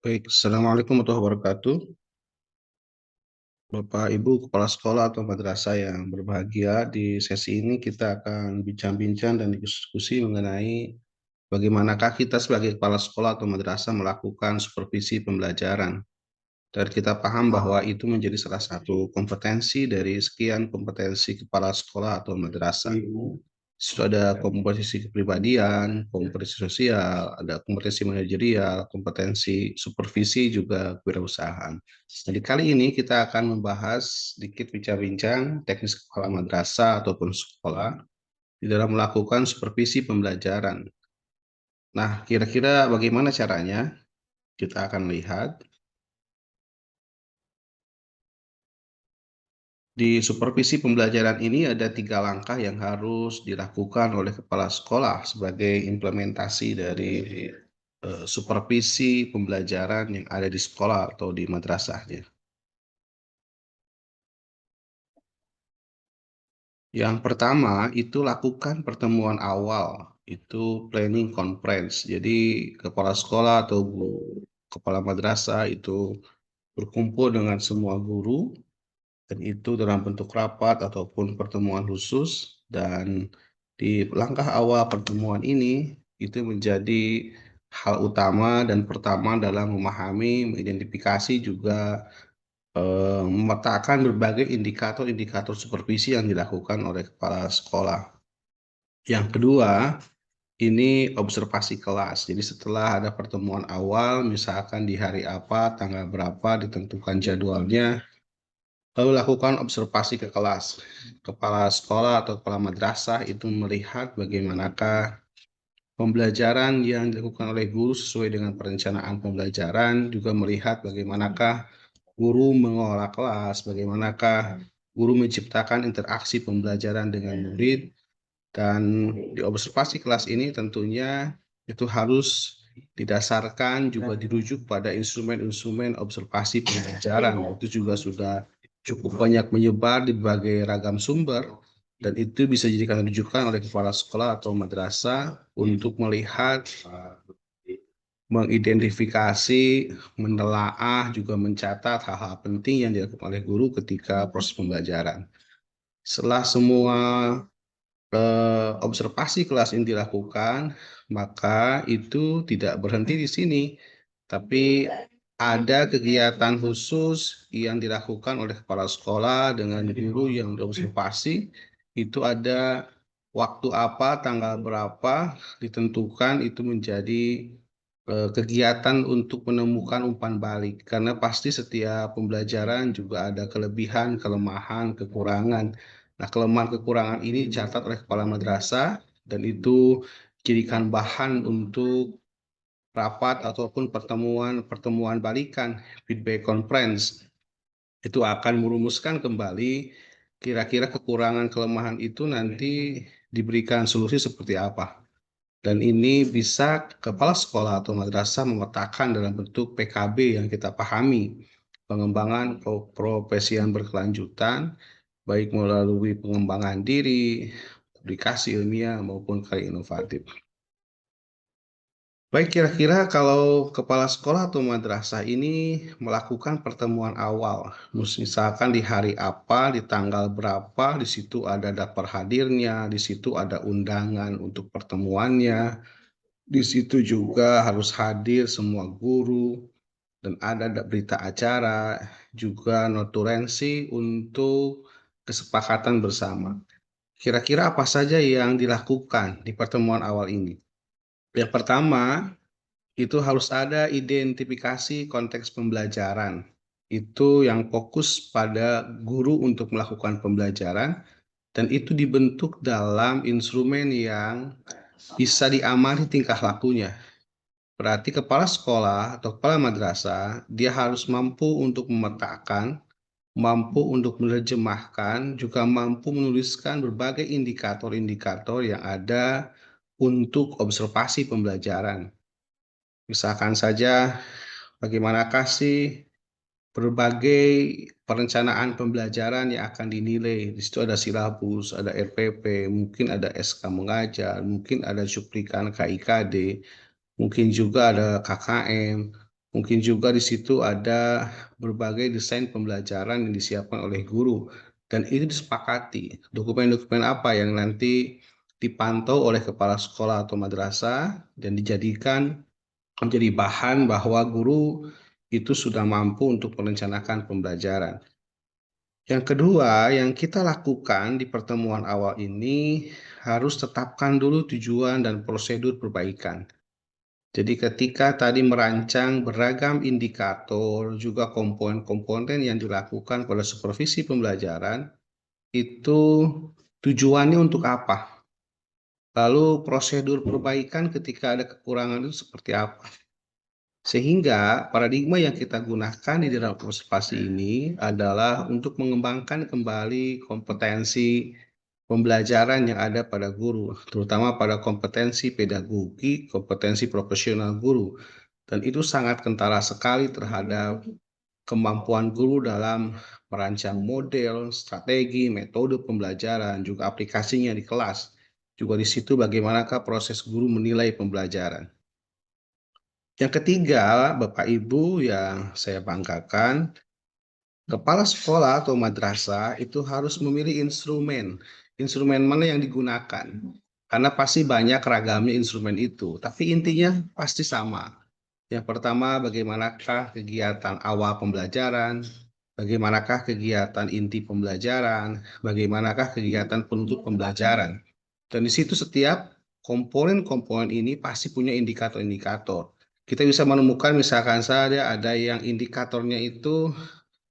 Baik, Assalamualaikum warahmatullahi wabarakatuh. Bapak, Ibu, Kepala Sekolah atau Madrasah yang berbahagia, di sesi ini kita akan bincang-bincang dan diskusi mengenai bagaimanakah kita sebagai kepala sekolah atau madrasah melakukan supervisi pembelajaran. Dan kita paham bahwa itu menjadi salah satu kompetensi dari sekian kompetensi kepala sekolah atau madrasah. Sudah ada kompetensi kepribadian, kompetensi sosial, ada kompetensi manajerial, kompetensi supervisi, juga kewirausahaan. Jadi kali ini kita akan membahas sedikit bincang-bincang teknis kepala madrasah ataupun sekolah di dalam melakukan supervisi pembelajaran. Nah, kira-kira bagaimana caranya? Kita akan lihat. Di supervisi pembelajaran ini ada 3 langkah yang harus dilakukan oleh kepala sekolah sebagai implementasi dari supervisi pembelajaran yang ada di sekolah atau di madrasahnya. Yang pertama itu lakukan pertemuan awal, itu planning conference. Jadi kepala sekolah atau kepala madrasah itu berkumpul dengan semua guru, dan itu dalam bentuk rapat ataupun pertemuan khusus. Dan di langkah awal pertemuan ini itu menjadi hal utama dan pertama dalam memahami, mengidentifikasi, juga memetakan berbagai indikator-indikator supervisi yang dilakukan oleh kepala sekolah. Yang kedua, ini observasi kelas. Jadi setelah ada pertemuan awal, misalkan di hari apa, tanggal berapa, ditentukan jadwalnya, lalu lakukan observasi ke kelas. Kepala sekolah atau kepala madrasah itu melihat bagaimanakah pembelajaran yang dilakukan oleh guru sesuai dengan perencanaan pembelajaran, juga melihat bagaimanakah guru mengelola kelas, bagaimanakah guru menciptakan interaksi pembelajaran dengan murid. Dan di observasi kelas ini tentunya itu harus didasarkan juga dirujuk pada instrumen-instrumen observasi pembelajaran. Itu juga sudah cukup banyak menyebar di berbagai ragam sumber, dan itu bisa dijadikan rujukan oleh kepala sekolah atau madrasah untuk melihat, mengidentifikasi, menelaah, juga mencatat hal-hal penting yang dilakukan oleh guru ketika proses pembelajaran. Setelah semua observasi kelas ini dilakukan, maka itu tidak berhenti di sini, tapi ada kegiatan khusus yang dilakukan oleh kepala sekolah dengan guru yang diobservasi. Itu ada waktu apa, tanggal berapa, ditentukan itu menjadi kegiatan untuk menemukan umpan balik. Karena pasti setiap pembelajaran juga ada kelebihan, kelemahan, kekurangan. Nah, kelemahan kekurangan ini dicatat oleh kepala madrasah, dan itu jadikan bahan untuk rapat ataupun pertemuan balikan, feedback conference. Itu akan merumuskan kembali kira-kira kekurangan kelemahan itu nanti diberikan solusi seperti apa. Dan ini bisa kepala sekolah atau madrasah memetakan dalam bentuk PKB yang kita pahami, pengembangan profesi yang berkelanjutan, baik melalui pengembangan diri, publikasi ilmiah, maupun karya inovatif. Baik, kira-kira kalau kepala sekolah atau madrasah ini melakukan pertemuan awal, misalkan di hari apa, di tanggal berapa, di situ ada daftar hadirnya, di situ ada undangan untuk pertemuannya, di situ juga harus hadir semua guru, dan ada berita acara, juga notulensi untuk kesepakatan bersama. Kira-kira apa saja yang dilakukan di pertemuan awal ini? Yang pertama, itu harus ada identifikasi konteks pembelajaran. Itu yang fokus pada guru untuk melakukan pembelajaran, dan itu dibentuk dalam instrumen yang bisa diamati tingkah lakunya. Berarti kepala sekolah atau kepala madrasah, dia harus mampu untuk memetakan, mampu untuk menerjemahkan, juga mampu menuliskan berbagai indikator-indikator yang ada untuk observasi pembelajaran. Misalkan saja, bagaimanakah sih berbagai perencanaan pembelajaran yang akan dinilai. Di situ ada silabus, ada RPP, mungkin ada SK mengajar, mungkin ada cuplikan KIKD, mungkin juga ada KKM, Mungkin juga di situ ada berbagai desain pembelajaran yang disiapkan oleh guru dan itu disepakati. Dokumen-dokumen apa yang nanti dipantau oleh kepala sekolah atau madrasah dan dijadikan menjadi bahan bahwa guru itu sudah mampu untuk merencanakan pembelajaran. Yang kedua, yang kita lakukan di pertemuan awal ini harus tetapkan dulu tujuan dan prosedur perbaikan. Jadi ketika tadi merancang beragam indikator, juga komponen-komponen yang dilakukan pada supervisi pembelajaran, itu tujuannya untuk apa? Lalu prosedur perbaikan ketika ada kekurangan itu seperti apa? Sehingga paradigma yang kita gunakan di dalam observasi ini adalah untuk mengembangkan kembali kompetensi pembelajaran yang ada pada guru, terutama pada kompetensi pedagogi, kompetensi profesional guru. Dan itu sangat kentara sekali terhadap kemampuan guru dalam merancang model, strategi, metode pembelajaran, juga aplikasinya di kelas. Juga di situ bagaimanakah proses guru menilai pembelajaran. Yang ketiga, Bapak Ibu yang saya banggakan, kepala sekolah atau madrasah itu harus memilih instrumen. Instrumen mana yang digunakan? Karena pasti banyak ragamnya instrumen itu, tapi intinya pasti sama. Yang pertama, bagaimanakah kegiatan awal pembelajaran, bagaimanakah kegiatan inti pembelajaran, bagaimanakah kegiatan penutup pembelajaran. Dan di situ setiap komponen-komponen ini pasti punya indikator-indikator. Kita bisa menemukan misalkan saja ada yang indikatornya itu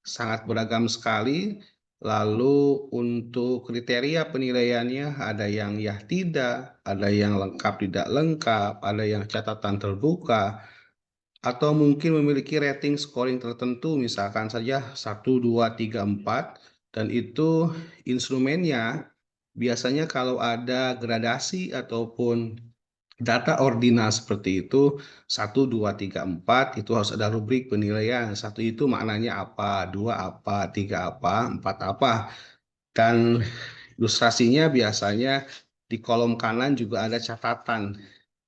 sangat beragam sekali, lalu untuk kriteria penilaiannya ada yang ya tidak, ada yang lengkap tidak lengkap, ada yang catatan terbuka, atau mungkin memiliki rating scoring tertentu, misalkan saja 1, 2, 3, 4, dan itu instrumennya biasanya kalau ada gradasi ataupun data ordinal seperti itu, 1, 2, 3, 4, itu harus ada rubrik penilaian. 1 itu maknanya apa, 2 apa, 3 apa, 4 apa. Dan ilustrasinya biasanya di kolom kanan juga ada catatan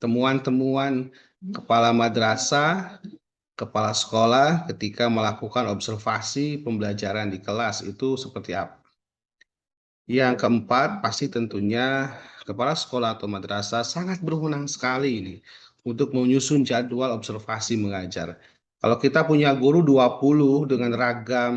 temuan-temuan kepala madrasah, kepala sekolah ketika melakukan observasi pembelajaran di kelas itu seperti apa. Yang keempat, pasti tentunya kepala sekolah atau madrasah sangat berwenang sekali ini untuk menyusun jadwal observasi mengajar. Kalau kita punya guru 20 dengan ragam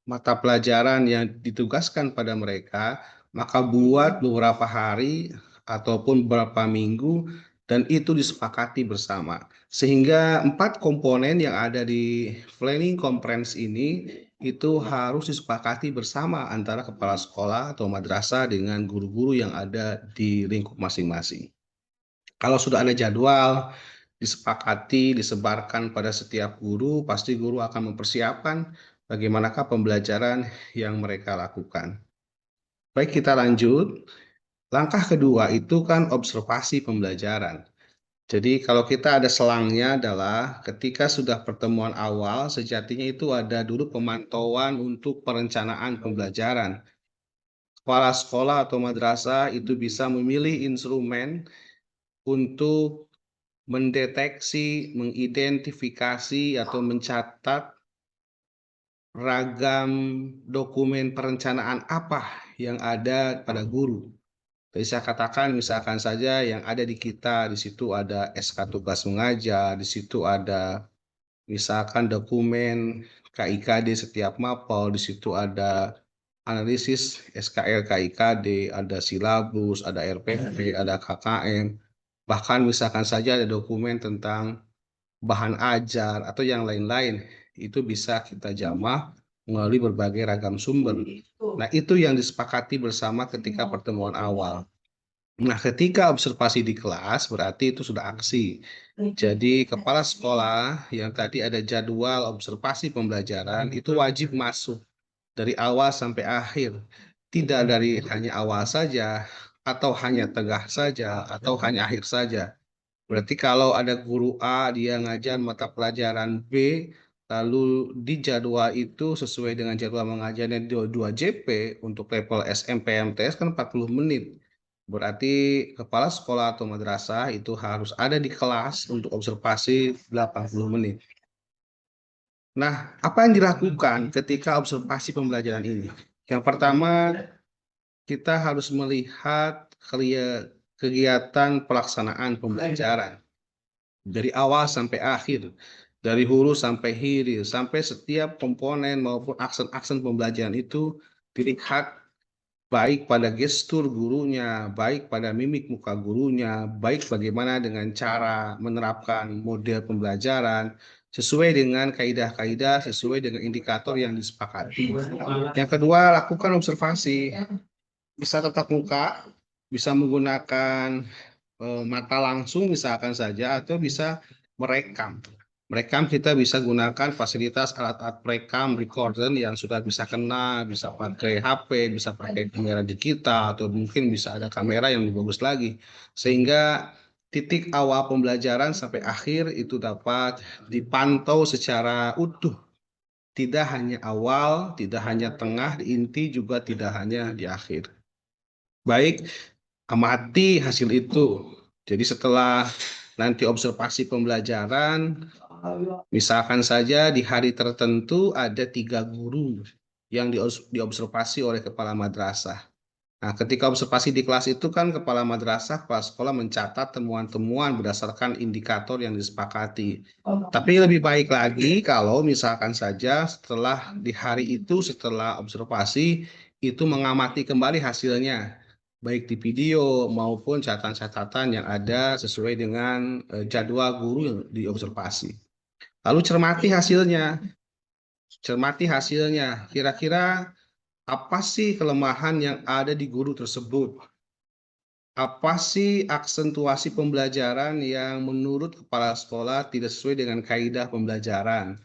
mata pelajaran yang ditugaskan pada mereka, maka buat beberapa hari ataupun beberapa minggu dan itu disepakati bersama. Sehingga 4 komponen yang ada di planning conference ini itu harus disepakati bersama antara kepala sekolah atau madrasah dengan guru-guru yang ada di lingkup masing-masing. Kalau sudah ada jadwal, disepakati, disebarkan pada setiap guru, pasti guru akan mempersiapkan bagaimanakah pembelajaran yang mereka lakukan. Baik, kita lanjut. Langkah kedua itu kan observasi pembelajaran. Jadi kalau kita ada selangnya adalah ketika sudah pertemuan awal, sejatinya itu ada dulu pemantauan untuk perencanaan pembelajaran. Kepala sekolah atau madrasah itu bisa memilih instrumen untuk mendeteksi, mengidentifikasi, atau mencatat ragam dokumen perencanaan apa yang ada pada guru. Jadi saya katakan misalkan saja yang ada di kita, di situ ada SK tugas mengajar, di situ ada misalkan dokumen KIKD setiap mapel, di situ ada analisis SKL KIKD, ada silabus, ada RPP, ada KKM, bahkan misalkan saja ada dokumen tentang bahan ajar atau yang lain-lain, itu bisa kita jamah melalui berbagai ragam sumber. Nah, itu yang disepakati bersama ketika pertemuan awal. Nah, ketika observasi di kelas berarti itu sudah aksi. Jadi kepala sekolah yang tadi ada jadwal observasi pembelajaran itu wajib masuk dari awal sampai akhir. Tidak dari hanya awal saja, atau hanya tengah saja, atau hanya akhir saja. Berarti kalau ada guru A, dia ngajar mata pelajaran B, lalu di jadwal itu sesuai dengan jadwal mengajarnya 2 JP untuk level SMPMTS kan 40 menit. Berarti kepala sekolah atau madrasah itu harus ada di kelas untuk observasi 80 menit. Nah, apa yang dilakukan ketika observasi pembelajaran ini? Yang pertama, kita harus melihat kegiatan pelaksanaan pembelajaran dari awal sampai akhir, dari hulu sampai hilir, sampai setiap komponen maupun aksen-aksen pembelajaran itu dilihat baik pada gestur gurunya, baik pada mimik muka gurunya, baik bagaimana dengan cara menerapkan model pembelajaran sesuai dengan kaidah-kaidah, sesuai dengan indikator yang disepakati. Yang kedua, lakukan observasi. Bisa tatap muka, bisa menggunakan mata langsung misalkan saja, atau bisa merekam. Merekam kita bisa gunakan fasilitas alat-alat perekam recorder yang sudah bisa kena, bisa pakai HP, bisa pakai kamera digital, atau mungkin bisa ada kamera yang lebih bagus lagi. Sehingga titik awal pembelajaran sampai akhir itu dapat dipantau secara utuh. Tidak hanya awal, tidak hanya tengah, di inti juga tidak hanya di akhir. Baik, amati hasil itu. Jadi setelah nanti observasi pembelajaran, misalkan saja di hari tertentu ada 3 guru yang diobservasi oleh kepala madrasah. Nah, ketika observasi di kelas itu kan kepala madrasah, kepala sekolah mencatat temuan-temuan berdasarkan indikator yang disepakati. Tapi lebih baik lagi kalau misalkan saja setelah di hari itu, setelah observasi, itu mengamati kembali hasilnya, baik di video maupun catatan-catatan yang ada sesuai dengan jadwal guru yang diobservasi. Lalu cermati hasilnya. Kira-kira apa sih kelemahan yang ada di guru tersebut? Apa sih aksentuasi pembelajaran yang menurut kepala sekolah tidak sesuai dengan kaidah pembelajaran?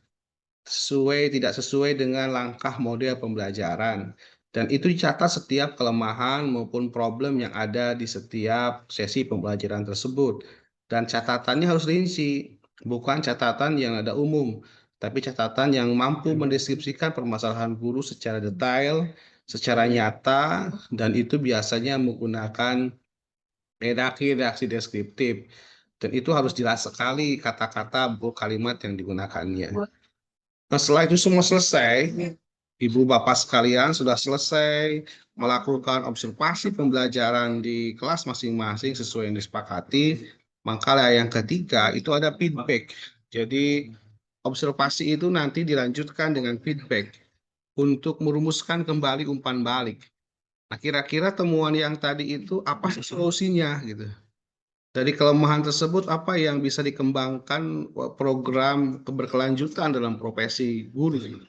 Tidak sesuai dengan langkah model pembelajaran. Dan itu dicatat setiap kelemahan maupun problem yang ada di setiap sesi pembelajaran tersebut. Dan catatannya harus rinci, bukan catatan yang ada umum, tapi catatan yang mampu mendeskripsikan permasalahan guru secara detail, secara nyata, dan itu biasanya menggunakan redaksi deskriptif. Dan itu harus jelas sekali kata-kata atau kalimat yang digunakannya. Nah, setelah itu semua selesai, Ibu Bapak sekalian sudah selesai melakukan observasi pembelajaran di kelas masing-masing sesuai yang disepakati, maka yang ketiga itu ada feedback. Jadi observasi itu nanti dilanjutkan dengan feedback untuk merumuskan kembali umpan balik. Nah, kira-kira temuan yang tadi itu apa sih solusinya gitu? Dari kelemahan tersebut apa yang bisa dikembangkan program keberkelanjutan dalam profesi guru?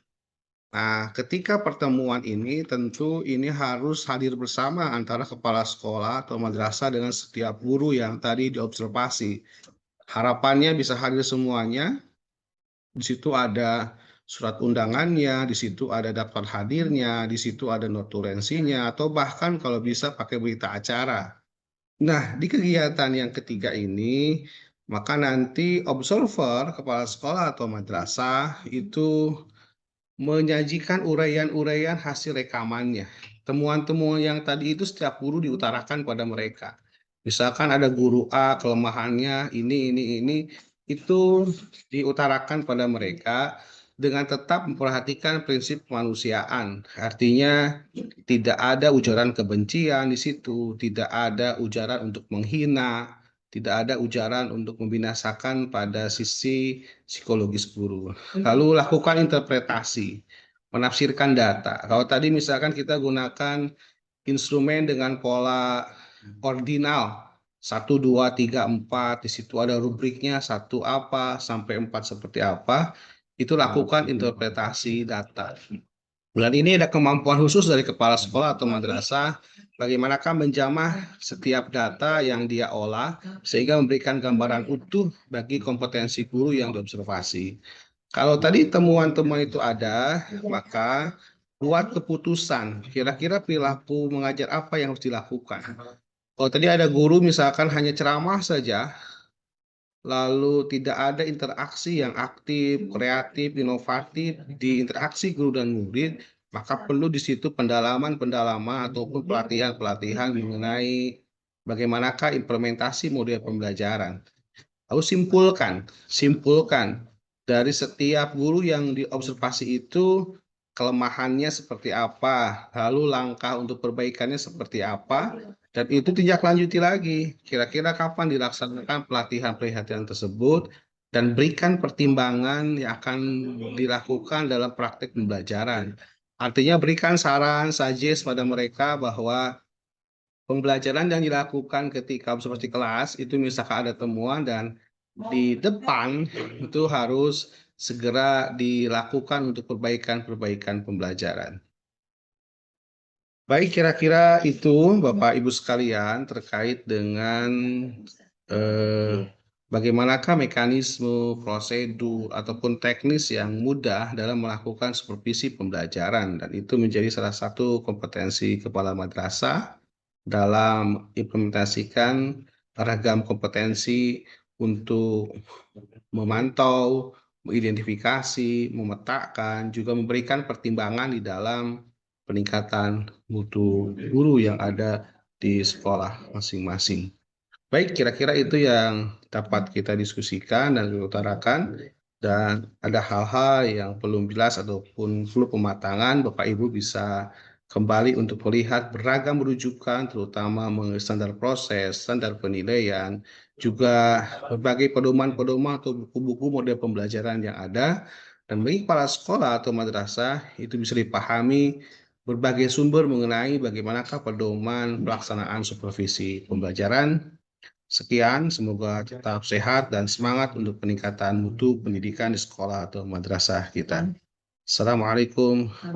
Nah, ketika pertemuan ini tentu ini harus hadir bersama antara kepala sekolah atau madrasah dengan setiap guru yang tadi diobservasi. Harapannya bisa hadir semuanya. Di situ ada surat undangannya, di situ ada daftar hadirnya, di situ ada notulensinya, atau bahkan kalau bisa pakai berita acara. Nah, di kegiatan yang ketiga ini, maka nanti observer, kepala sekolah atau madrasah itu menyajikan uraian-uraian hasil rekamannya. Temuan-temuan yang tadi itu setiap guru diutarakan pada mereka. Misalkan ada guru A, kelemahannya ini, itu diutarakan pada mereka dengan tetap memperhatikan prinsip kemanusiaan. Artinya tidak ada ujaran kebencian di situ, tidak ada ujaran untuk menghina, tidak ada ujaran untuk membinasakan pada sisi psikologis guru. Lalu lakukan interpretasi, menafsirkan data. Kalau tadi misalkan kita gunakan instrumen dengan pola ordinal, 1, 2, 3, 4, di situ ada rubriknya 1 apa sampai 4 seperti apa, itu lakukan interpretasi data. Bulan ini ada kemampuan khusus dari kepala sekolah atau madrasah bagaimanakah menjamah setiap data yang dia olah sehingga memberikan gambaran utuh bagi kompetensi guru yang diobservasi. Kalau tadi temuan-temuan itu ada, maka buat keputusan kira-kira perilaku mengajar apa yang harus dilakukan. Kalau tadi ada guru misalkan hanya ceramah saja, lalu tidak ada interaksi yang aktif, kreatif, inovatif di interaksi guru dan murid, maka perlu di situ pendalaman-pendalaman ataupun pelatihan-pelatihan mengenai bagaimanakah implementasi model pembelajaran. Lalu simpulkan, simpulkan. dari setiap guru yang diobservasi itu kelemahannya seperti apa, lalu langkah untuk perbaikannya seperti apa, dan itu tinjak lanjuti lagi. Kira-kira kapan dilaksanakan pelatihan-pelatihan tersebut, dan berikan pertimbangan yang akan dilakukan dalam praktek pembelajaran. Artinya berikan saran, suggest pada mereka bahwa pembelajaran yang dilakukan ketika observasi kelas itu misalkan ada temuan dan di depan itu harus segera dilakukan untuk perbaikan-perbaikan pembelajaran. Baik, kira-kira itu Bapak Ibu sekalian terkait dengan bagaimanakah mekanisme, prosedur, ataupun teknis yang mudah dalam melakukan supervisi pembelajaran, dan itu menjadi salah satu kompetensi kepala madrasah dalam implementasikan ragam kompetensi untuk memantau, mengidentifikasi, memetakan, juga memberikan pertimbangan di dalam peningkatan mutu guru yang ada di sekolah masing-masing. Baik, kira-kira itu yang dapat kita diskusikan dan utarakan, dan ada hal-hal yang belum jelas ataupun perlu pematangan, Bapak Ibu bisa kembali untuk melihat beragam rujukan, terutama mengenai standar proses, standar penilaian, juga berbagai pedoman-pedoman atau buku-buku model pembelajaran yang ada, dan bagi kepala sekolah atau madrasah itu bisa dipahami berbagai sumber mengenai bagaimanakah pedoman pelaksanaan supervisi pembelajaran. Sekian, semoga tetap sehat dan semangat untuk peningkatan mutu pendidikan di sekolah atau madrasah kita. Assalamualaikum.